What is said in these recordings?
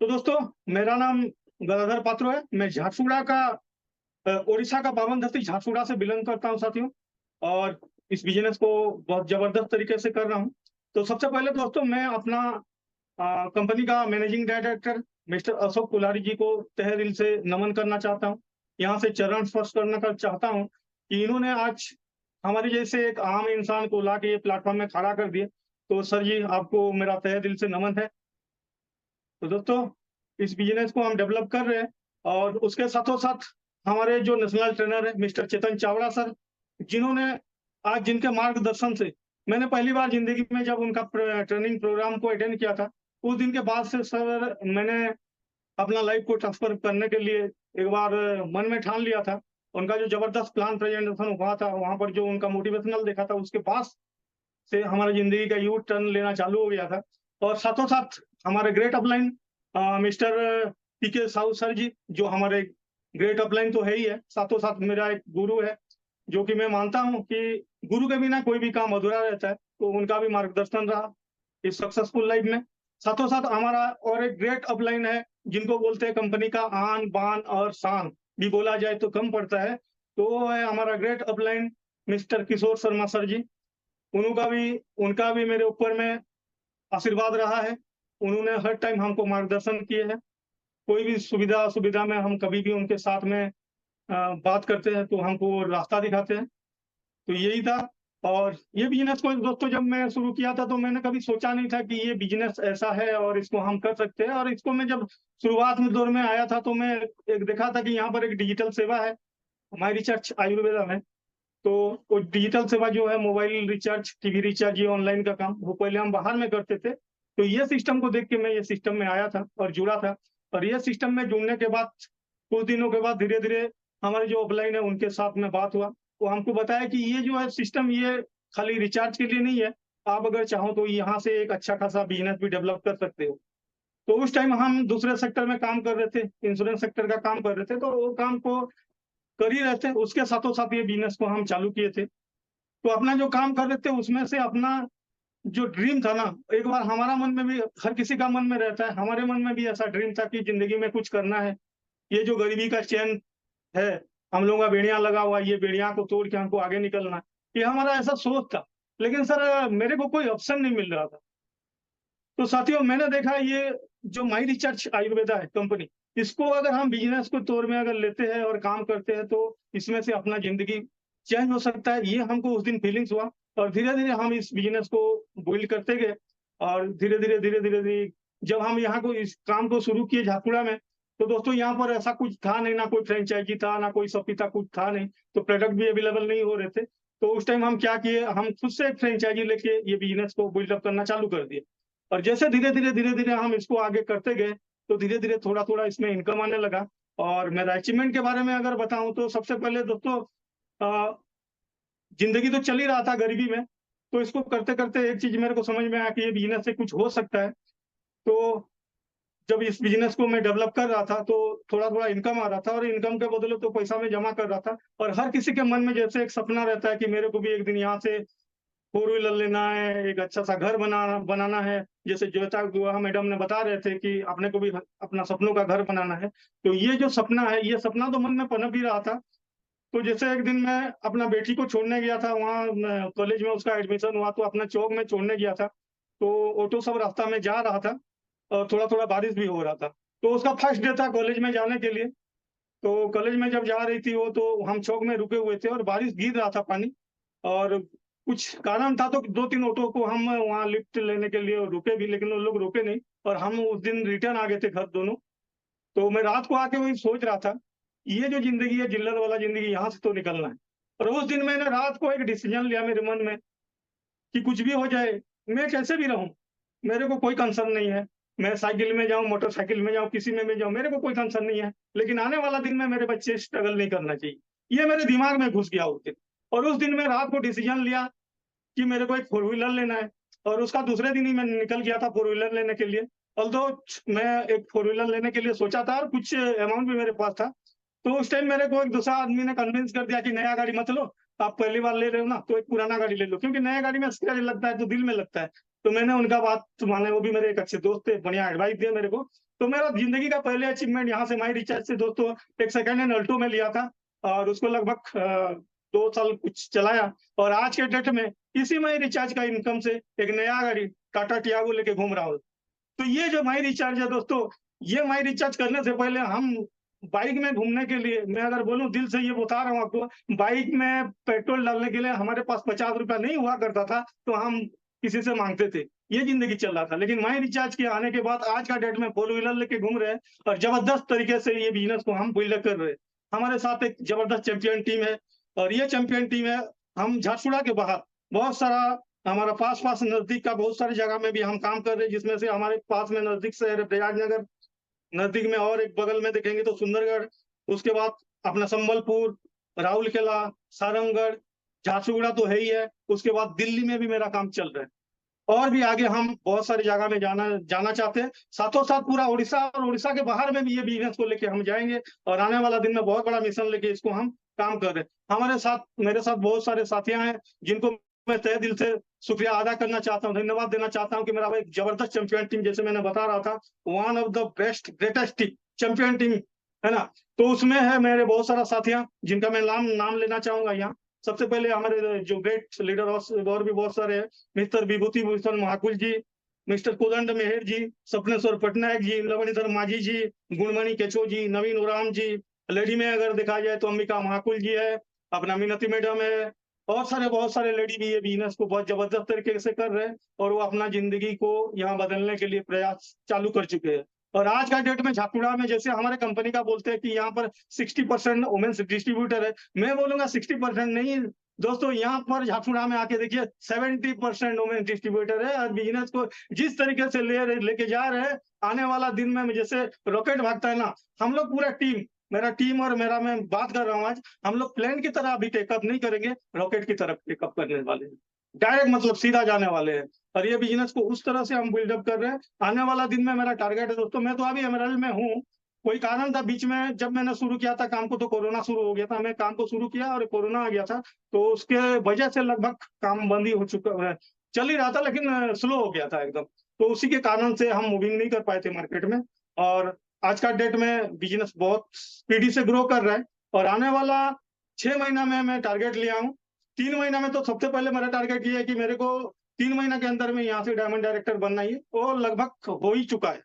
तो दोस्तों, मेरा नाम गदाधर पात्रो है। मैं झारसुगुड़ा का उड़ीसा का पावन धरती झारसुगुड़ा से बिलोंग करता हूँ साथियों। और इस बिजनेस को बहुत जबरदस्त तरीके से कर रहा हूँ। तो सबसे पहले दोस्तों, मैं अपना कंपनी का managing director mister Ashok Kulhari जी को तहे दिल से नमन करना चाहता हूँ। यहाँ से चरण स्पर्श करना कर चाहता हूँ कि इन्होंने आज हमारे जैसे एक आम इंसान को ला के ये प्लेटफॉर्म में खड़ा कर दिया। तो सर जी, आपको मेरा तहे दिल से नमन है। तो दोस्तों, इस बिजनेस को हम डेवलप कर रहे हैं। और उसके साथों साथ हमारे जो नेशनल ट्रेनर है मिस्टर चेतन चावड़ा सर, जिन्होंने आज जिनके मार्गदर्शन से मैंने पहली बार जिंदगी में जब उनका ट्रेनिंग प्रोग्राम को अटेंड किया था, उस दिन के बाद से सर मैंने अपना लाइफ को ट्रांसफर करने के लिए एक बार मन में ठान लिया था। उनका जो जबरदस्त प्लान प्रेजेंटेशन हुआ था, वहां पर जो उनका मोटिवेशनल देखा था, उसके बाद से हमारी जिंदगी का यू टर्न लेना चालू हो गया था। और साथों साथ हमारे ग्रेट अपलाइन मिस्टर पीके साहू सर जी, जो हमारे ग्रेट अपलाइन तो है ही है, साथों साथ मेरा एक गुरु है, जो कि मैं मानता हूं कि गुरु के बिना कोई भी काम अधूरा रहता है। तो उनका भी मार्गदर्शन रहा इस सक्सेसफुल लाइफ में। साथों साथ हमारा और एक ग्रेट अपलाइन है, जिनको बोलते हैं कंपनी का आन बान और शान, भी बोला जाए तो कम पड़ता है। तो वो है हमारा great upline mister Kishore Sharma sir जी। उनका भी मेरे ऊपर में आशीर्वाद रहा है। उन्होंने हर टाइम हमको मार्गदर्शन किए हैं। कोई भी सुविधा असुविधा में हम कभी भी उनके साथ में बात करते हैं तो हमको वो रास्ता दिखाते हैं। तो यही था। और ये बिजनेस को दोस्तों, जब मैं शुरू किया था तो मैंने कभी सोचा नहीं था कि ये बिजनेस ऐसा है और इसको हम कर सकते हैं। और इसको मैं जब शुरुआत में दौर में आया था तो मैं एक देखा था कि यहाँ पर एक डिजिटल सेवा है, माई रिसर्च आयुर्वेदा में। तो वो डिजिटल सेवा जो है, मोबाइल रिचार्ज, टीवी रिचार्ज, ये ऑनलाइन का काम, वो पहले हम बाहर में करते थे। तो ये सिस्टम को देख के मैं ये सिस्टम में आया था और जुड़ा था। और ये सिस्टम में जुड़ने के बाद कुछ दिनों के बाद धीरे धीरे हमारे जो ऑफलाइन है उनके साथ में बात हुआ। वो हमको बताया कि ये जो है सिस्टम, ये खाली रिचार्ज के लिए नहीं है। आप अगर चाहो तो यहाँ से एक अच्छा खासा बिजनेस भी डेवलप कर सकते हो। तो उस टाइम हम दूसरे सेक्टर में काम कर रहे थे, इंश्योरेंस सेक्टर का काम कर रहे थे। तो वो काम को कर ही रहे थे, उसके साथों साथ ये बिजनेस को हम चालू किए थे। तो अपना जो काम कर रहे थे उसमें से अपना जो ड्रीम था ना, एक बार हमारा मन में भी, हर किसी का मन में रहता है, हमारे मन में भी ऐसा ड्रीम था कि जिंदगी में कुछ करना है। ये जो गरीबी का चैन है, हम लोगों का बेड़िया लगा हुआ है, ये बेड़िया को तोड़ के हमको आगे निकलना है। ये हमारा ऐसा सोच था। लेकिन सर, मेरे को कोई ऑप्शन नहीं मिल रहा था। तो साथियों, मैंने देखा ये जो माई रिसर्च आयुर्वेदा है कंपनी, इसको अगर हम बिजनेस को तौर में अगर लेते हैं और काम करते हैं तो इसमें से अपना जिंदगी चेंज हो सकता है। ये हमको उस दिन फीलिंग्स हुआ। और धीरे धीरे हम इस बिजनेस को बिल्ड करते गए। और धीरे धीरे जब हम यहाँ को इस काम को शुरू किए झाकुड़ा में, तो दोस्तों यहाँ पर ऐसा कुछ था नहीं, ना कोई फ्रेंचाइजी था, ना कोई सपीता, कुछ था नहीं। तो प्रोडक्ट भी अवेलेबल नहीं हो रहे थे। तो उस टाइम हम क्या किए, हम खुद से एक फ्रेंचाइजी लेके ये बिजनेस को बिल्डअप करना चालू कर दिए। और जैसे धीरे धीरे हम इसको आगे करते गए, तो धीरे धीरे थोड़ा थोड़ा इसमें इनकम आने लगा। और मेरा अचीवमेंट के बारे में अगर बताऊं तो सबसे पहले दोस्तों, अ, जिंदगी तो चल ही रहा था गरीबी में। तो इसको करते करते एक चीज मेरे को समझ में आया कि ये बिजनेस से कुछ हो सकता है। तो जब इस बिजनेस को मैं डेवलप कर रहा था तो थोड़ा थोड़ा इनकम आ रहा था, और इनकम के बदले तो पैसा मैं जमा कर रहा था। और हर किसी के मन में जैसे एक सपना रहता है कि मेरे को भी एक दिन यहाँ से फोर व्हीलर लेना है, एक अच्छा सा घर बनाना बनाना है। जैसे ज्योता गुहा मैडम ने बता रहे थे कि अपने को भी अपना सपनों का घर बनाना है। तो ये जो सपना है, ये सपना तो मन में पनप ही रहा था। तो जैसे एक दिन मैं अपना बेटी को छोड़ने गया था, वहाँ कॉलेज में उसका एडमिशन हुआ, तो अपना चौक में छोड़ने गया था। तो ऑटो सब रास्ता में जा रहा था, और थोड़ा थोड़ा बारिश भी हो रहा था। तो उसका फर्स्ट डे था कॉलेज में जाने के लिए। तो कॉलेज में जब जा रही थी वो, तो हम चौक में रुके हुए थे और बारिश गिर रहा था पानी। और कुछ कारण था तो दो तीन ऑटो को हम वहाँ लिफ्ट लेने के लिए रुके भी, लेकिन वो लोग रुके नहीं। और हम उस दिन रिटर्न आ गए थे घर दोनों। तो मैं रात को आके वही सोच रहा था, ये जो जिंदगी है, जिल्लत वाला जिंदगी, यहाँ से तो निकलना है। और उस दिन मैंने रात को एक डिसीजन लिया मेरे मन में कि कुछ भी हो जाए, मैं कैसे भी रहूं, मेरे को कोई कंसर्न नहीं है। मैं साइकिल में जाऊं, मोटरसाइकिल में जाऊं, किसी में भी जाऊं, मेरे को कोई कंसर्न नहीं है। लेकिन आने वाला दिन में मेरे बच्चे स्ट्रगल नहीं करना चाहिए। ये मेरे दिमाग में घुस गया उस दिन। और उस दिन मैं रात को डिसीजन लिया कि मेरे को एक फोर व्हीलर लेना है। और उसका दूसरे दिन ही मैं निकल गया था फोर व्हीलर लेने के लिए। ऑल्दो मैं एक फोर व्हीलर लेने के लिए सोचा था और कुछ अमाउंट भी मेरे पास था। तो उस टाइम मेरे को एक दूसरा आदमी ने कन्विंस कर दिया कि नया गाड़ी मत लो, आप पहली बार ले रहे हो ना, तो एक पुराना गाड़ी ले लो, क्योंकि नया गाड़ी में स्क्रैच लगता है तो दिल में लगता है। तो मैंने उनका बात माने, वो भी मेरे एक अच्छे दोस्त थे, बढ़िया एडवाइस दिया मेरे को। तो मेरा ज़िंदगी का पहले अचीवमेंट यहाँ से माई रिचार्ज से दोस्तों एक सेकंड हैंड अल्टो में लिया था और उसको लगभग 2 साल कुछ चलाया और आज के डेट में इसी माई रिचार्ज का इनकम से एक नया गाड़ी टाटा टियागो लेके घूम रहा हूँ। तो ये जो माई रिचार्ज है दोस्तों, ये माई रिचार्ज करने से पहले हम बाइक में घूमने के लिए, मैं अगर बोलूँ दिल से ये बता रहा हूँ आपको, बाइक में पेट्रोल डालने के लिए हमारे पास 50 रुपया नहीं हुआ करता था, तो हम किसी से माँगते थे। ये ज़िंदगी चल रहा था। लेकिन माई रिचार्ज के आने के बाद आज का डेट में फोर व्हीलर लेके घूम रहे हैं और ज़बरदस्त तरीके से ये बिज़नेस को हम बिल्ड कर रहे हैं। हमारे साथ एक ज़बरदस्त चैंपियन टीम है और ये चैंपियन टीम है, हम झारसुगुड़ा के बाहर बहुत सारा हमारा पास-पास नज़दीक का बहुत सारी जगह में भी हम काम कर रहे हैं, जिसमें से हमारे पास में नज़दीक शहर है प्रयागनगर, नज़दीक में और एक बगल में देखेंगे तो सुंदरगढ़, उसके बाद अपना संबलपुर, राउरकेला, सारंगगढ़, झारसुगुड़ा तो है ही है, उसके बाद दिल्ली में भी मेरा काम चल रहा है। और भी आगे हम बहुत सारी जगह में जाना जाना चाहते हैं। साथों-साथ पूरा उड़ीसा और उड़ीसा के बाहर में भी ये बिज़नेस को लेके हम जाएँगे और आने वाला दिन में बहुत बड़ा मिशन लेके इसको हम काम कर रहे हैं। हमारे साथ मेरे साथ बहुत सारे साथियाँ हैं, जिनको मैं तहे दिल से शुक्रिया अदा करना चाहता हूँ, धन्यवाद देना चाहता हूँ कि मेरा एक ज़बरदस्त चैंपियन टीम, जैसे मैंने बता रहा था, one of the best greatest team champion team, है ना? तो उसमें है मेरे बहुत सारा साथियाँ, जिनका मैं नाम नाम लेना चाहूँगा यहाँ। सबसे पहले हमारे जो ग्रेट लीडर और भी बहुत सारे हैं, मिस्टर विभूति भूषण महाकुल जी, मिस्टर कोदंड मेहर जी, सपनेश्वर पटनायक जी, लवणीधर माझी जी, गुणमणि केचो जी, नवीन ओराम जी, लेडी में अगर देखा जाए तो अंबिका महाकुल जी है, अपना मीनती मैडम है, बहुत सारे लेडी भी ये बिज़नेस को बहुत ज़बरदस्त तरीके से कर रहे हैं और वो अपना ज़िंदगी को यहाँ बदलने के लिए प्रयास चालू कर चुके हैं। और आज का डेट में झारसुगुड़ा में जैसे हमारे कंपनी का बोलते हैं कि यहाँ पर 60% वुमेन्स डिस्ट्रीब्यूटर है, मैं बोलूँगा 60% नहीं दोस्तों, यहाँ पर झारसुगुड़ा में आके देखिए 70% वुमेन्स डिस्ट्रीब्यूटर है और बिज़नेस को जिस तरीके से लेके जा रहे हैं, आने वाला दिन में जैसे रॉकेट भागता है ना, हम लोग पूरा टीम, मेरा टीम और मेरा मैं बात कर रहा हूँ आज, हम लोग प्लेन की तरह अभी टेकअप नहीं करेंगे, रॉकेट की तरफ टेकअप करने वाले हैं। डायरेक्ट मतलब सीधा जाने वाले हैं और ये बिज़नेस को उस तरह से हम बिल्डअप कर रहे हैं। आने वाला दिन में मेरा टारगेट है दोस्तों, मैं तो अभी एमएरएल में हूँ, कोई कारण था बीच में जब मैंने शुरू किया था काम को तो कोरोना शुरू हो गया था, मैं काम को शुरू किया और कोरोना आ गया था, तो उसके वजह से लगभग काम बंद ही हो चुका है। चल ही रहा था लेकिन स्लो हो गया था एकदम। तो उसी के कारण से हम मूविंग नहीं कर पाए थे मार्केट में और आज का डेट में बिज़नेस बहुत स्पीडी से ग्रो कर रहा है और आने वाला 6 महीना में मैं टारगेट लिया हूँ। 3 महीना में तो सबसे पहले मेरा टारगेट ये है कि मेरे को 3 महीना के अंदर में यहाँ से डायमंड डायरेक्टर बनना ही है, वो लगभग हो ही चुका है।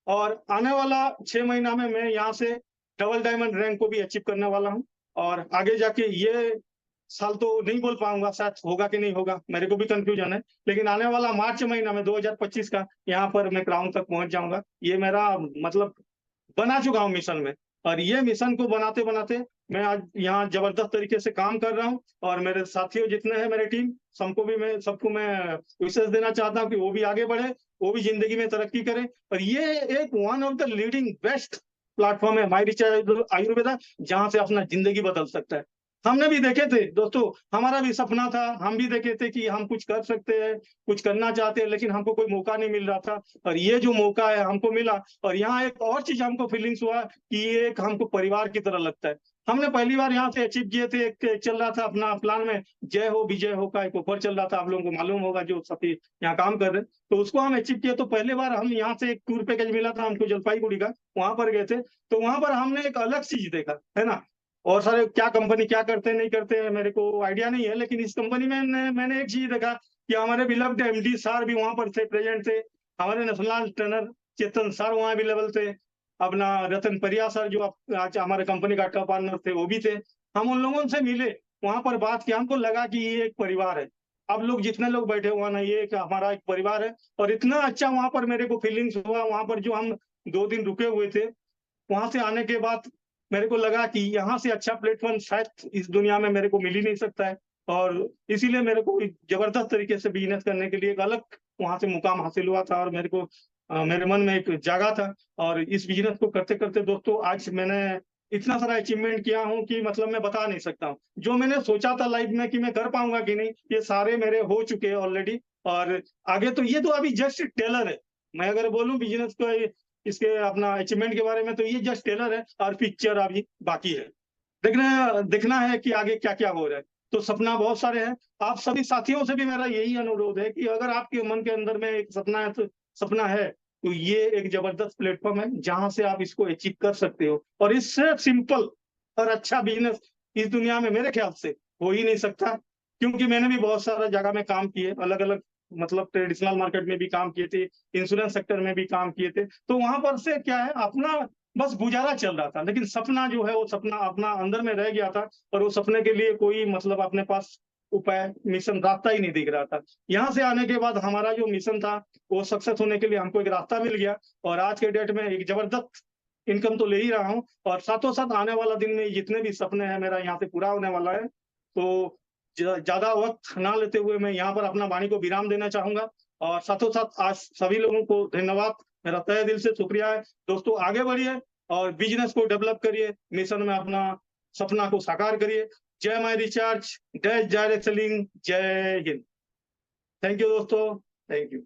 और आने वाला 6 महीना में मैं यहाँ से डबल डायमंड रैंक को भी अचीव करने वाला हूँ और आगे जाके ये साल तो नहीं बोल पाऊँगा, शायद होगा कि नहीं होगा, मेरे को भी कन्फ्यूजन है। लेकिन आने वाला मार्च महीना में 2025 का यहाँ पर मैं क्राउन तक पहुँच जाऊँगा। ये मेरा मतलब बना चुका हूँ मिशन में और ये मिशन को बनाते-बनाते मैं आज यहाँ ज़बरदस्त तरीके से काम कर रहा हूँ और मेरे साथियों जितने हैं मेरी टीम, सबको मैं विशेष देना चाहता हूँ कि वो भी आगे बढ़े, वो भी ज़िंदगी में तरक्की करें और ये एक one of the leading best platform है माय रिचार्ज आयुर्वेदा, जहाँ से अपना ज़िंदगी बदल सकता है। हमने भी देखे थे दोस्तों, हमारा भी सपना था, हम भी देखे थे कि हम कुछ कर सकते हैं, कुछ करना चाहते हैं, लेकिन हमको कोई मौका नहीं मिल रहा था और ये जो मौका है हमको मिला और यहाँ एक और चीज़ हमको फीलिंग्स हुआ कि ये एक हमको परिवार की तरह लगता है। हमने पहली बार यहाँ से अचीव किए थे, एक चल रहा था अपना प्लान में जय हो विजय हो का एक ऑफर चल रहा था, आप लोगों को मालूम होगा जो साथी यहाँ काम कर रहे हैं। तो उसको हम अचीव किए, तो पहली बार हम यहाँ से एक टूर पैकेज मिला था हमको जलपाईगुड़ी का, वहाँ पर गए थे। तो वहाँ पर हमने एक अलग चीज़ देखा, है ना? और सारे क्या कंपनी क्या करते हैं, नहीं करते हैं, मेरे को आइडिया नहीं है, लेकिन इस कंपनी में मैंने एक चीज़ देखा कि हमारे बिलव्ड एमडी सर भी वहाँ पर थे, प्रेज़ेंट थे। हमारे नेशनल ट्रेनर चेतन सर वहाँ अवेलेबल थे। अपना रतन परिया सर जो आज हमारे कंपनी का टॉप पार्टनर थे, वो भी थे। हम उन लोगों से मिले, वहाँ पर बात की, हमको लगा कि ये एक परिवार है। अब लोग जितने लोग बैठे हुए हैं ना, ये एक हमारा एक परिवार है और इतना अच्छा वहाँ पर मेरे को फीलिंग्स हुआ, वहाँ पर जो हम 2 दिन रुके हुए थे, वहाँ से आने के बाद मेरे को लगा कि यहाँ से अच्छा प्लेटफ़ॉर्म शायद इस दुनिया में मेरे को मिल ही नहीं सकता है और इसीलिए मेरे को एक ज़बरदस्त तरीके से बिज़नेस करने के लिए एक अलग वहाँ से मुकाम हासिल हुआ था और मेरे को मेरे मन में एक जागा था और इस बिज़नेस को करते-करते दोस्तों आज मैंने इतना सारा अचीवमेंट किया हूँ कि मतलब मैं बता नहीं सकता हूँ। जो मैंने सोचा था लाइफ़ में कि मैं कर पाऊँगा कि नहीं, ये सारे मेरे हो चुके हैं ऑलरेडी और आगे तो ये तो अभी जस्ट टेलर है। मैं अगर बोलूँ बिज़नेस को इसके अपना अचीवमेंट के बारे में तो ये जस्ट टेलर है और पिक्चर अभी बाकी है। देखना देखना है कि आगे क्या-क्या हो रहा है। तो सपना बहुत सारे हैं। आप सभी साथियों से भी मेरा यही अनुरोध है कि अगर आपके मन के अंदर में एक सपना है तो ये एक जबरदस्त प्लेटफॉर्म है जहां से आप इसको अचीव कर सकते हो। और इससे सिंपल और अच्छा बिजनेस इस दुनिया में मेरे ख्याल से हो ही नहीं सकता, क्योंकि मैंने भी बहुत सारा जगह में काम किए, अलग अलग मतलब ट्रेडिशनल मार्केट में भी काम किए थे, इंश्योरेंस सेक्टर में भी काम किए थे। तो वहां पर से क्या है, अपना बस गुजारा चल रहा था, लेकिन सपना जो है वो सपना अपना अंदर में रह गया था, और वो सपने के लिए कोई मतलब अपने पास उपाय, मिशन, रास्ता ही नहीं दिख रहा था। यहाँ से आने के बाद हमारा जो मिशन था वो सक्सेस होने के लिए हमको एक रास्ता मिल गया, और आज के डेट में एक जबरदस्त इनकम तो ले ही रहा हूँ, और साथों साथ आने वाला दिन में जितने भी सपने हैं मेरा यहाँ से पूरा होने वाला है। तो ज्यादा वक्त ना लेते हुए मैं यहाँ पर अपना वाणी को विराम देना चाहूंगा, और साथों साथ आज सभी लोगों को धन्यवाद, मेरा तहे दिल से शुक्रिया है। दोस्तों आगे बढ़िए और बिजनेस को डेवलप करिए, मिशन में अपना सपना को साकार करिए। जय माई रिचार्ज, डैश डायरेक्ट सेलिंग, जय हिंद। थैंक यू दोस्तों, थैंक यू।